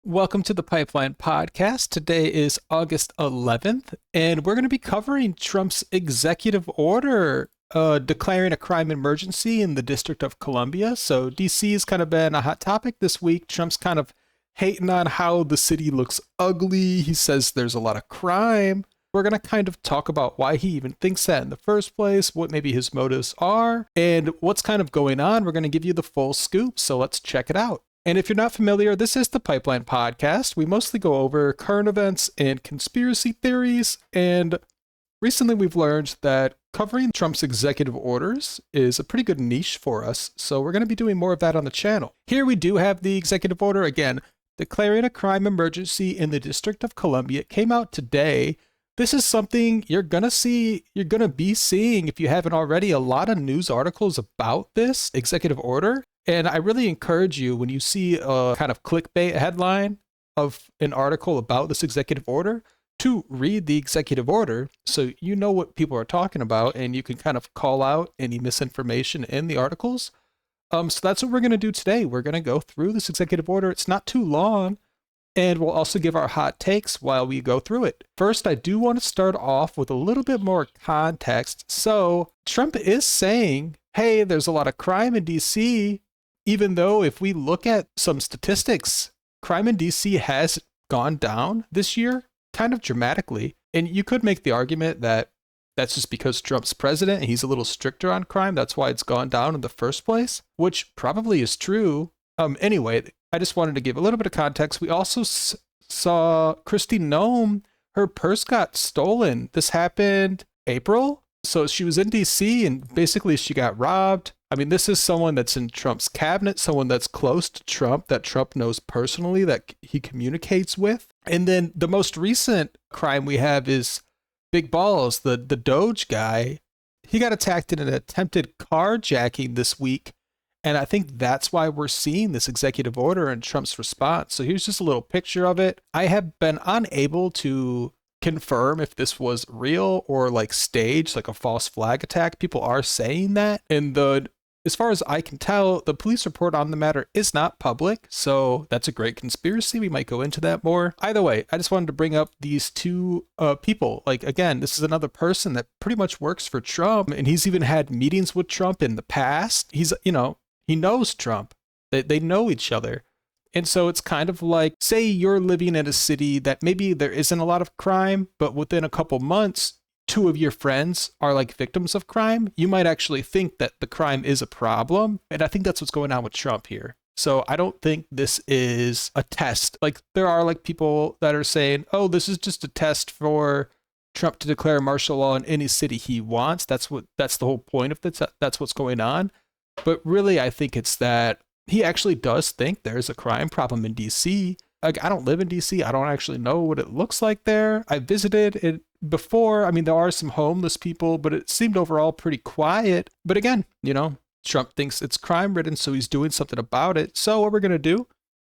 Welcome to the Pipeline Podcast. Today is August 11th, and we're going to be covering Trump's executive order declaring a crime emergency in the District of Columbia. So, DC has kind of been a hot topic this week. Trump's kind of hating on how the city looks ugly. He says there's a lot of crime. We're going to kind of talk about why he even thinks that in the first place, what maybe his motives are, and what's kind of going on. We're going to give you the full scoop, so let's check it out. And if you're not familiar, this is the Pipeline Podcast. We mostly go over current events and conspiracy theories. And recently we've learned that covering Trump's executive orders is a pretty good niche for us. So we're going to be doing more of that on the channel. Here we do have the executive order again, declaring a crime emergency in the District of Columbia. It came out today. This is something you're going to be seeing, if you haven't already, a lot of news articles about this executive order. And I really encourage you, when you see a kind of clickbait headline of an article about this executive order, to read the executive order so you know what people are talking about and you can kind of call out any misinformation in the articles. So that's what we're going to do today. We're going to go through this executive order. It's not too long, and we'll also give our hot takes while we go through it. First, I do want to start off with a little bit more context. So Trump is saying, hey, there's a lot of crime in DC. Even though if we look at some statistics, crime in DC has gone down this year kind of dramatically. And you could make the argument that that's just because Trump's president and he's a little stricter on crime. That's why it's gone down in the first place, which probably is true. Anyway, I just wanted to give a little bit of context. We also saw Kristi Noem, her purse got stolen. This happened April. So she was in DC and basically she got robbed. I mean, this is someone that's in Trump's cabinet, someone that's close to Trump, that Trump knows personally, that he communicates with. And then the most recent crime we have is Big Balls, the Doge guy. He got attacked in an attempted carjacking this week. And I think that's why we're seeing this executive order and Trump's response. So here's just a little picture of it. I have been unable to confirm if this was real or like staged, like a false flag attack. People are saying that. And as far as I can tell, the police report on the matter is not public, so that's a great conspiracy. We might go into that more. Either way, I just wanted to bring up these two people. Like, again, this is another person that pretty much works for Trump, and he's even had meetings with Trump in the past. He knows Trump. They know each other. And so it's kind of like, say you're living in a city that maybe there isn't a lot of crime, but within a couple months, two of your friends are like victims of crime. You might actually think that the crime is a problem. And I think that's what's going on with Trump here. So I don't think this is a test. Like, there are like people that are saying, oh, this is just a test for Trump to declare martial law in any city he wants. That's the whole point of this. That's what's going on. But really, I think it's that he actually does think there's a crime problem in DC. Like, I don't live in DC. I don't actually know what it looks like there. I visited it before. I mean, there are some homeless people, but it seemed overall pretty quiet. But again, Trump thinks it's crime ridden, so he's doing something about it. So what we're going to do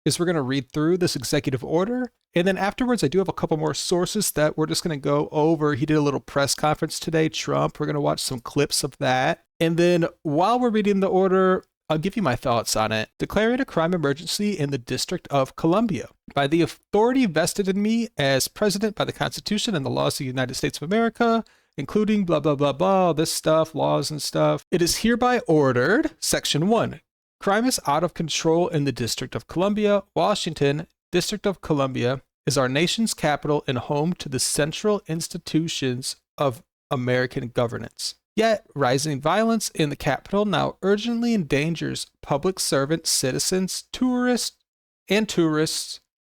is we're going to read through this executive order. And then afterwards, I do have a couple more sources that we're just going to go over. He did a little press conference today, Trump. We're going to watch some clips of that. And then while we're reading the order, I'll give you my thoughts on it. Declaring a crime emergency in the District of Columbia. By the authority vested in me as president by the Constitution and the laws of the United States of America, including blah, blah, blah, blah, this stuff, laws and stuff. It is hereby ordered, Section 1. Crime is out of control in the District of Columbia, Washington. District of Columbia is our nation's capital and home to the central institutions of American governance. Yet, rising violence in the capital now urgently endangers public servants, citizens, tourists,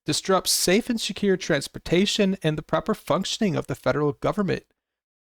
disrupts safe and secure transportation and the proper functioning of the federal government,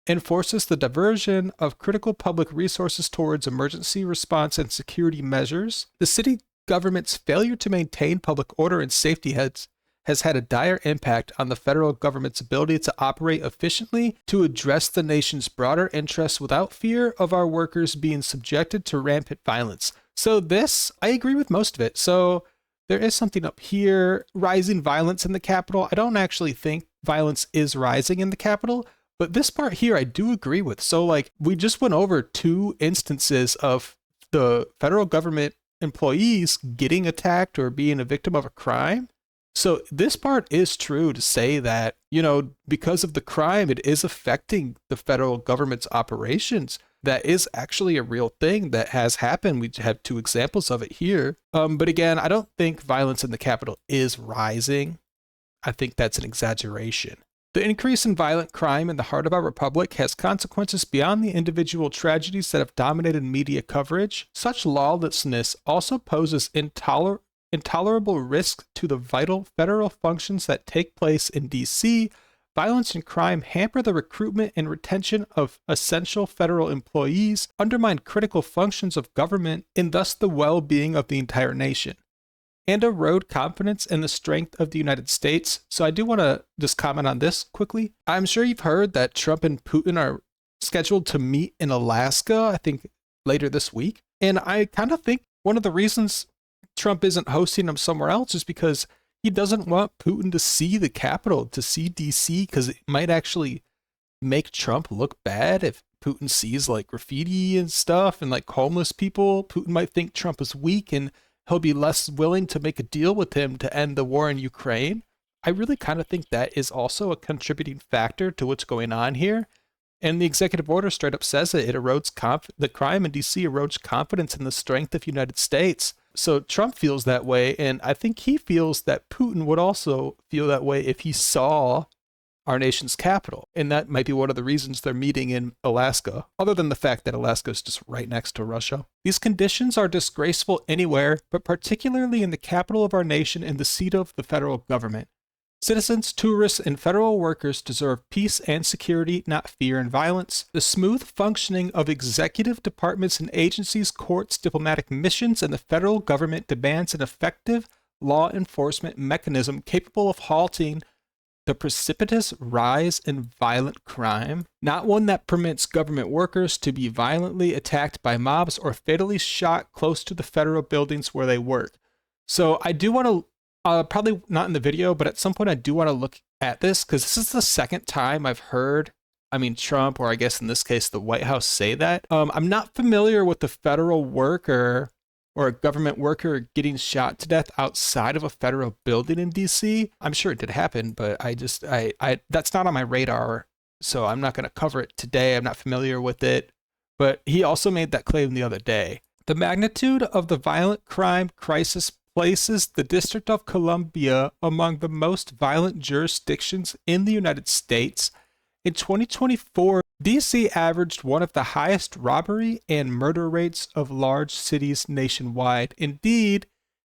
and forces the diversion of critical public resources towards emergency response and security measures. The city government's failure to maintain public order and safety has had a dire impact on the federal government's ability to operate efficiently to address the nation's broader interests without fear of our workers being subjected to rampant violence. So this, I agree with most of it. So there is something up here, rising violence in the Capitol. I don't actually think violence is rising in the Capitol, but this part here I do agree with. So like, we just went over two instances of the federal government employees getting attacked or being a victim of a crime. So this part is true to say that, because of the crime, it is affecting the federal government's operations. That is actually a real thing that has happened. We have two examples of it here. But again, I don't think violence in the Capitol is rising. I think that's an exaggeration. The increase in violent crime in the heart of our republic has consequences beyond the individual tragedies that have dominated media coverage. Such lawlessness also poses intolerable risk to the vital federal functions that take place in D.C. Violence and crime hamper the recruitment and retention of essential federal employees, undermine critical functions of government, and thus the well-being of the entire nation, and erode confidence in the strength of the United States. So I do want to just comment on this quickly. I'm sure you've heard that Trump and Putin are scheduled to meet in Alaska, I think later this week. And I kind of think one of the reasons Trump isn't hosting them somewhere else is because he doesn't want Putin to see the Capitol, to see DC, because it might actually make Trump look bad if Putin sees like graffiti and stuff and like homeless people. Putin might think Trump is weak and he'll be less willing to make a deal with him to end the war in Ukraine. I really kind of think that is also a contributing factor to what's going on here. And the executive order straight up says it. It erodes the crime in DC erodes confidence in the strength of the United States. So Trump feels that way, and I think he feels that Putin would also feel that way if he saw our nation's capital. And that might be one of the reasons they're meeting in Alaska, other than the fact that Alaska is just right next to Russia. These conditions are disgraceful anywhere, but particularly in the capital of our nation and the seat of the federal government. Citizens, tourists, and federal workers deserve peace and security, not fear and violence. The smooth functioning of executive departments and agencies, courts, diplomatic missions, and the federal government demands an effective law enforcement mechanism capable of halting the precipitous rise in violent crime, not one that permits government workers to be violently attacked by mobs or fatally shot close to the federal buildings where they work. So I do want to probably not in the video, but at some point I do want to look at this because this is the second time I've heard, Trump, or I guess in this case, the White House say that. I'm not familiar with the federal worker or a government worker getting shot to death outside of a federal building in DC. I'm sure it did happen, but I that's not on my radar, so I'm not going to cover it today. I'm not familiar with it, but he also made that claim the other day. The magnitude of the violent crime crisis places the District of Columbia among the most violent jurisdictions in the United States. In 2024, DC averaged one of the highest robbery and murder rates of large cities nationwide. Indeed,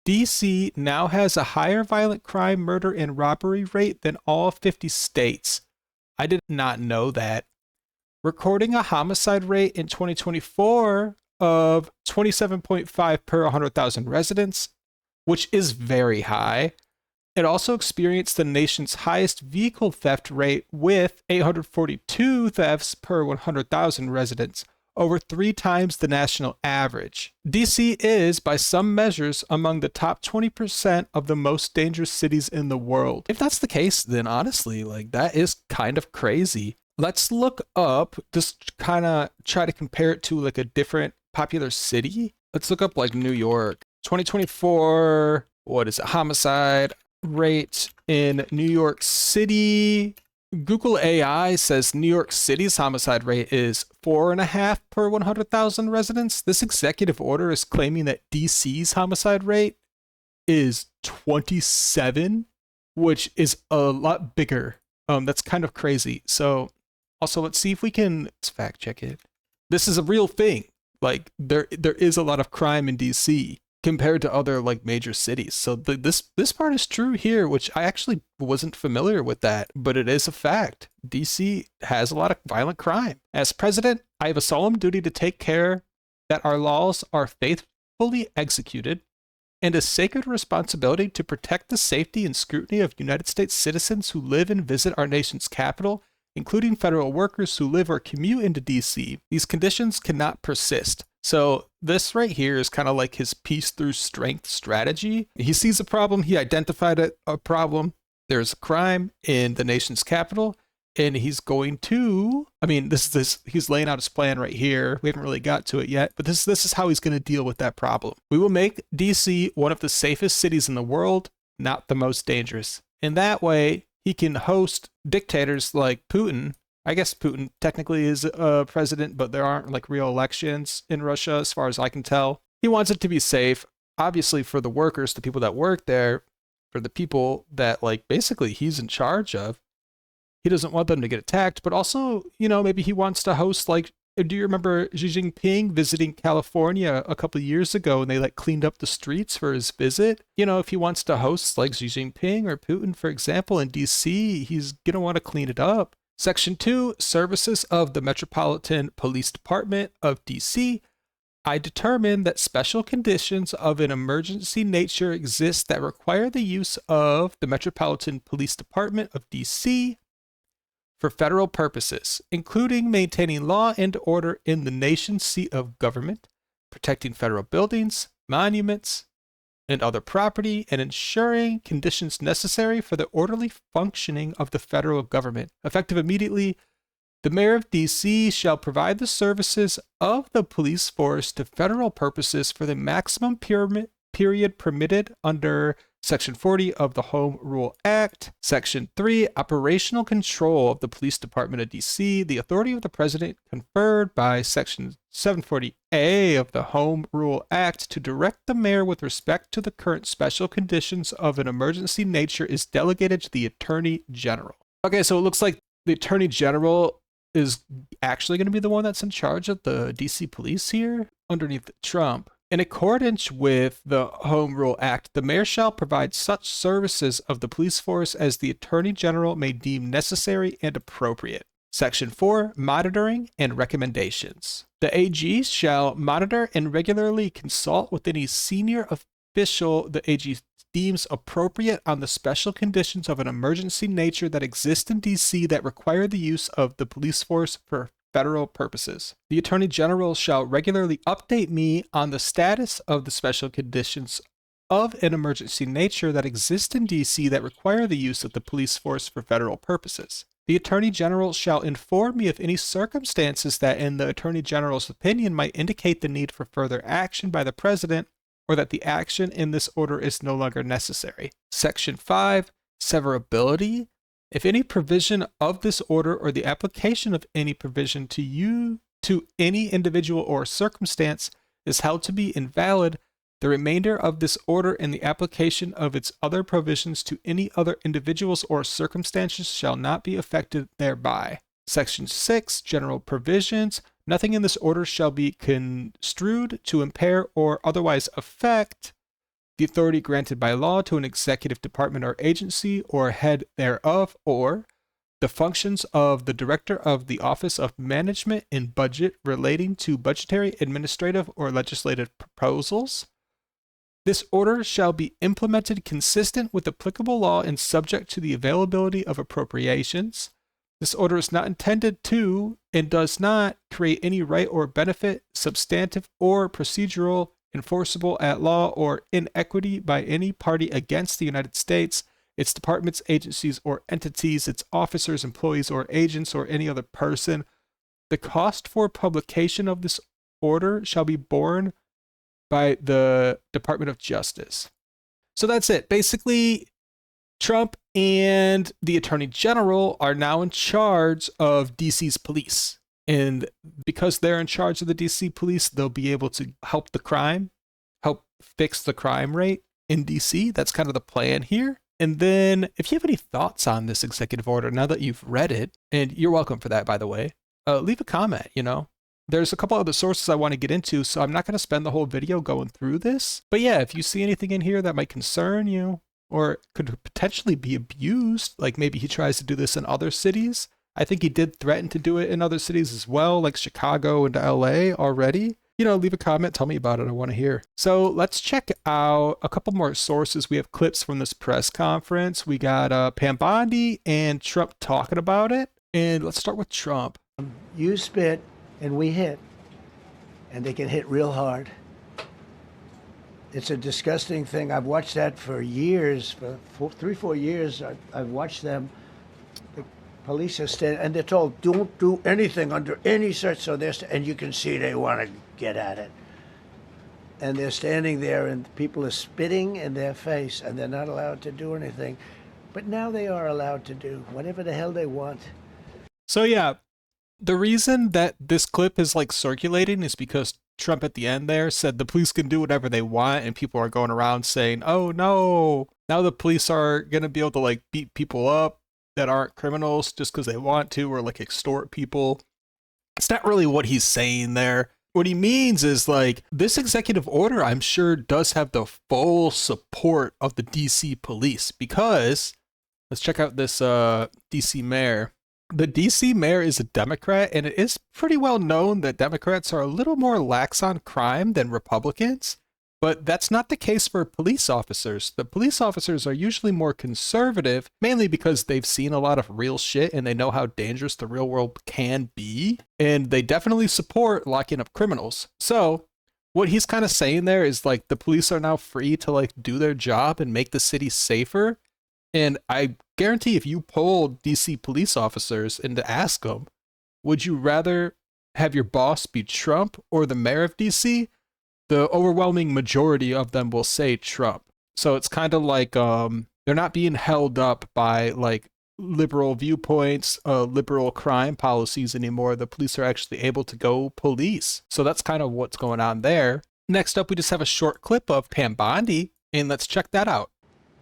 DC now has a higher violent crime, murder, and robbery rate than all 50 states. I did not know that. Recording a homicide rate in 2024 of 27.5 per 100,000 residents, which is very high. It also experienced the nation's highest vehicle theft rate with 842 thefts per 100,000 residents, over 3 times the national average. DC is, by some measures, among the top 20% of the most dangerous cities in the world. If that's the case, then honestly, that is kind of crazy. Let's look up, just kind of try to compare it to a different popular city. Let's look up New York. 2024, what is it? Homicide rate in New York City. Google AI says New York City's homicide rate is 4.5 per 100,000 residents. This executive order is claiming that DC's homicide rate is 27, which is a lot bigger. That's kind of crazy. So also, let's see if we can, let's fact check it. This is a real thing. There is a lot of crime in DC compared to other major cities. So this part is true here, which I actually wasn't familiar with that, but it is a fact. DC has a lot of violent crime. As president, I have a solemn duty to take care that our laws are faithfully executed and a sacred responsibility to protect the safety and scrutiny of United States citizens who live and visit our nation's capital, including federal workers who live or commute into DC. These conditions cannot persist. So this right here is kind of his peace through strength strategy. He sees a problem. He identified a problem. There's a crime in the nation's capital, and he's going to, he's laying out his plan right here. We haven't really got to it yet, but this is how he's going to deal with that problem. We will make DC one of the safest cities in the world. not the most dangerous. In that way, he can host dictators like Putin. I guess Putin technically is a president, but there aren't like real elections in Russia as far as I can tell. He wants it to be safe, obviously for the workers, the people that work there, for the people that like basically he's in charge of. He doesn't want them to get attacked, but also, maybe he wants to host like, do you remember Xi Jinping visiting California a couple of years ago and they like cleaned up the streets for his visit? If he wants to host like Xi Jinping or Putin, for example, in DC, he's going to want to clean it up. Section 2, Services of the Metropolitan Police Department of DC. I determine that special conditions of an emergency nature exist that require the use of the Metropolitan Police Department of DC for federal purposes, including maintaining law and order in the nation's seat of government, protecting federal buildings, monuments, and other property, and ensuring conditions necessary for the orderly functioning of the federal government. Effective immediately, the mayor of DC shall provide the services of the police force to federal purposes for the maximum period permitted under Section 40 of the Home Rule Act. Section 3, Operational Control of the Police Department of DC. The authority of the president conferred by Section 740A of the Home Rule Act to direct the mayor with respect to the current special conditions of an emergency nature is delegated to the Attorney General. Okay, so it looks like the Attorney General is actually going to be the one that's in charge of the DC police here underneath Trump. In accordance with the Home Rule Act, the mayor shall provide such services of the police force as the Attorney General may deem necessary and appropriate. Section 4, Monitoring and Recommendations. The AG shall monitor and regularly consult with any senior official the AG deems appropriate on the special conditions of an emergency nature that exist in DC that require the use of the police force for federal purposes. The Attorney General shall regularly update me on the status of the special conditions of an emergency nature that exist in DC that require the use of the police force for federal purposes. The Attorney General shall inform me of any circumstances that, in the Attorney General's opinion, might indicate the need for further action by the President or that the action in this order is no longer necessary. Section 5, Severability. If any provision of this order or the application of any provision to any individual or circumstance is held to be invalid, the remainder of this order and the application of its other provisions to any other individuals or circumstances shall not be affected thereby. Section 6, General Provisions. Nothing in this order shall be construed to impair or otherwise affect the authority granted by law to an executive department or agency or head thereof, or the functions of the director of the Office of Management and Budget relating to budgetary, administrative, or legislative proposals. This order shall be implemented consistent with applicable law and subject to the availability of appropriations. This order is not intended to and does not create any right or benefit, substantive or procedural, enforceable at law, or inequity by any party against the United States, its departments, agencies, or entities, its officers, employees, or agents, or any other person. The cost for publication of this order shall be borne by the Department of Justice. So that's it. Basically, Trump and the Attorney General are now in charge of DC's police. And because they're in charge of the DC police, they'll be able to help fix the crime rate in DC. That's kind of the plan here. And then if you have any thoughts on this executive order, now that you've read it, and you're welcome for that, by the way, leave a comment, There's a couple other sources I want to get into, so I'm not going to spend the whole video going through this. But yeah, if you see anything in here that might concern you or could potentially be abused, like maybe he tries to do this in other cities. I think he did threaten to do it in other cities as well, like Chicago and LA already. Leave a comment, tell me about it, I want to hear. So let's check out a couple more sources. We have clips from this press conference. We got Pam Bondi and Trump talking about it. And let's start with Trump. You spit and we hit, and they can hit real hard. It's a disgusting thing. I've watched that for years, for 3-4 years. I've watched them. The police are standing, and they're told, don't do anything under any such, and you can see they want to get at it. and they're standing there and people are spitting in their face and they're not allowed to do anything. But now they are allowed to do whatever the hell they want. So yeah, the reason that this clip is like circulating is because Trump at the end there said the police can do whatever they want, and people are going around saying, oh no, now the police are going to be able to like beat people up that aren't criminals just because they want to, or like extort people. It's not really what he's saying there. What he means is like this executive order, I'm sure, does have the full support of the DC police, because let's check out this DC mayor. The DC mayor is a Democrat, and it is pretty well known that Democrats are a little more lax on crime than Republicans. But that's not the case for police officers. The police officers are usually more conservative, mainly because they've seen a lot of real shit and they know how dangerous the real world can be. And they definitely support locking up criminals. So what he's kind of saying there is like the police are now free to like do their job and make the city safer. And I guarantee if you poll DC police officers and to ask them, would you rather have your boss be Trump or the mayor of DC? The overwhelming majority of them will say Trump. So it's kind of like they're not being held up by like liberal viewpoints, liberal crime policies anymore. The police are actually able to go police. So that's kind of what's going on there. Next up, we just have a short clip of Pam Bondi, and let's check that out.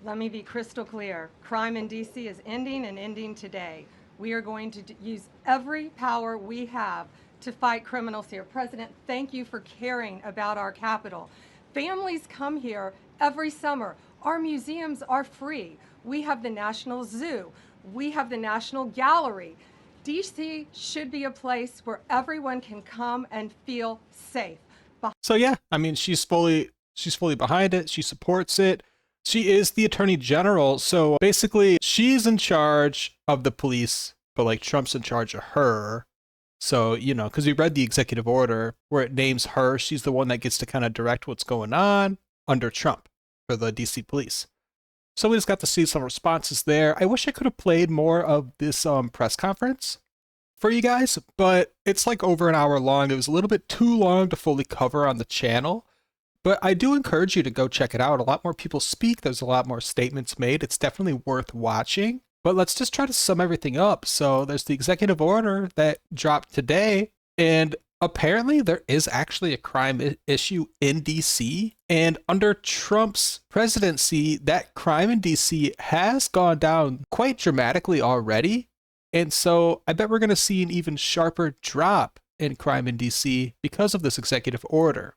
Let me be crystal clear. Crime in DC is ending and ending today. We are going to use every power we have to fight criminals here. President, thank you for caring about our capital. Families come here every summer. Our museums are free. We have the National Zoo. We have the National Gallery. DC should be a place where everyone can come and feel safe. So yeah, I mean, she's fully behind it. She supports it. She is the attorney general. So basically she's in charge of the police, but like Trump's in charge of her. So, you know, because we read the executive order where it names her, she's the one that gets to kind of direct what's going on under Trump for the DC police. So we just got to see some responses there. I wish I could have played more of this press conference for you guys, but it's like over an hour long. It was a little bit too long to fully cover on the channel, but I do encourage you to go check it out. A lot more people speak. There's a lot more statements made. It's definitely worth watching. But let's just try to sum everything up. So there's the executive order that dropped today, and apparently there is actually a crime issue in DC. And under Trump's presidency, that crime in DC has gone down quite dramatically already. And so I bet we're going to see an even sharper drop in crime in DC because of this executive order,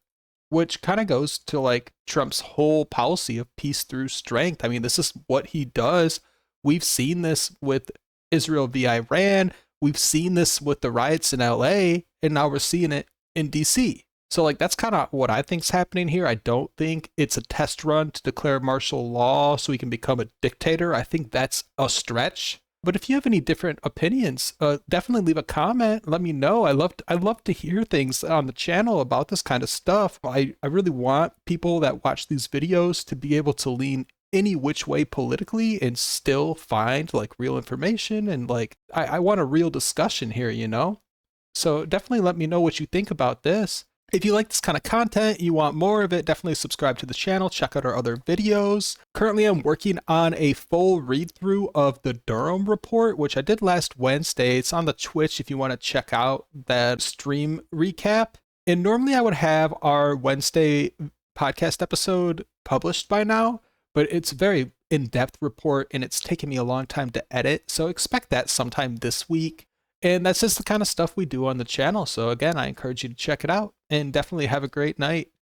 which kind of goes to like Trump's whole policy of peace through strength. I mean, this is what he does. We've seen this with Israel v. Iran. We've seen this with the riots in LA, and now we're seeing it in DC. So like that's kind of what I think's happening here. I don't think it's a test run to declare martial law so he can become a dictator. I think that's a stretch. But if you have any different opinions, definitely leave a comment. Let me know. I love to hear things on the channel about this kind of stuff. I really want people that watch these videos to be able to lean any which way politically and still find like real information, and like I want a real discussion here, you know? So definitely let me know what you think about this. If you like this kind of content, you want more of it, definitely subscribe to the channel, check out our other videos. Currently I'm working on a full read through of the Durham report, which I did last Wednesday. It's on the Twitch if you want to check out that stream recap. And normally I would have our Wednesday podcast episode published by now, but it's a very in-depth report and it's taken me a long time to edit. So expect that sometime this week. And that's just the kind of stuff we do on the channel. So again, I encourage you to check it out and definitely have a great night.